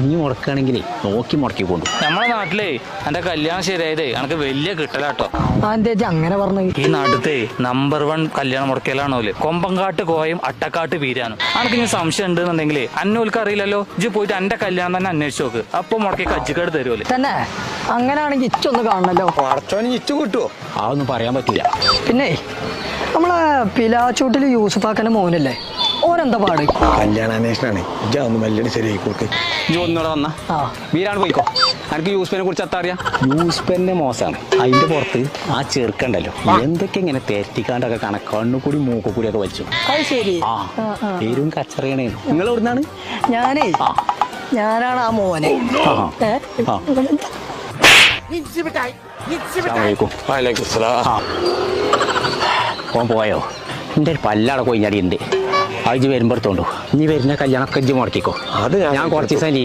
നീ മുടക്കുകയാണെങ്കിലേ നോക്കി മുടക്കി കൊണ്ടു. നമ്മളെ നാട്ടിലേ എന്റെ കല്യാണം ശരിയായതേ എനിക്ക് വലിയ കിട്ടലാട്ടോ. അങ്ങനെ പറഞ്ഞു. ഈ നാട്ടിലത്തെ നമ്പർ 1 കല്യാണം മുടക്കലാണോല് കൊമ്പങ്കാട്ട് കോയും അട്ടക്കാട്ട് വീരാനും. അനക്ക് ഇനി സംശയം ഉണ്ടെന്നുണ്ടെങ്കിലേ അന്നോൽക്ക് അറിയില്ലല്ലോ, ഇജ്ജ് പോയിട്ട് എന്റെ കല്യാണം തന്നെ അന്വേഷിച്ചു നോക്ക്. അപ്പൊ മുടക്കി കജ്ജിക്കേട് തരുമല്ലേ. തന്നെ അങ്ങനെയാണെങ്കിൽ ഇച്ചൊന്ന് കാണണല്ലോ. ഇച്ചു കിട്ടുവോ? അതൊന്നും പറയാൻ പറ്റില്ല. പിന്നെ നമ്മളെ പിലാച്ചൂട്ടില് യൂസഫാക്കന്റെ മോനല്ലേ, ഓനെന്താ പാട്? കല്യാണാന്വേഷണാണ്. ഇജൊന്ന് മെല്ലടി ശരിയായി കൊടുക്ക്. ഇജ് ഒന്നുകൂടെ വന്ന വീരാണ് പോയിക്കോ. എനിക്ക് യൂസ്പെനെ കുറിച്ച് എത്താ അറിയാം. യൂസ്പെന്റെ മോശമാണ്. അതിന്റെ പുറത്ത് ആ ചെറുക്കണ്ടല്ലോ എന്തൊക്കെ ഇങ്ങനെ തെറ്റിക്കാണ്ടൊക്കെ കണക്കണ്ണു കൂടി മൂക്കു കൂടി ഒക്കെ വലിച്ചു. അത് ശരി. പേരും കച്ചറിയണേ. നിങ്ങൾ എവിടുന്നാണ്? ഞാനാണ് ആ മോനെ. ഓൻ പോയോ? എൻ്റെ ഒരു പല്ലാടെ കൊയ്ഞ്ഞാടി ഉണ്ട്. അത് വരുമ്പോഴത്തോണ്ടു. ഇനി വരുന്ന കല്യാണമൊക്കെ ഇജ്ജ് മുടക്കിക്കോ. അത് ഞാൻ കുറച്ച് ദിവസം ലീവ്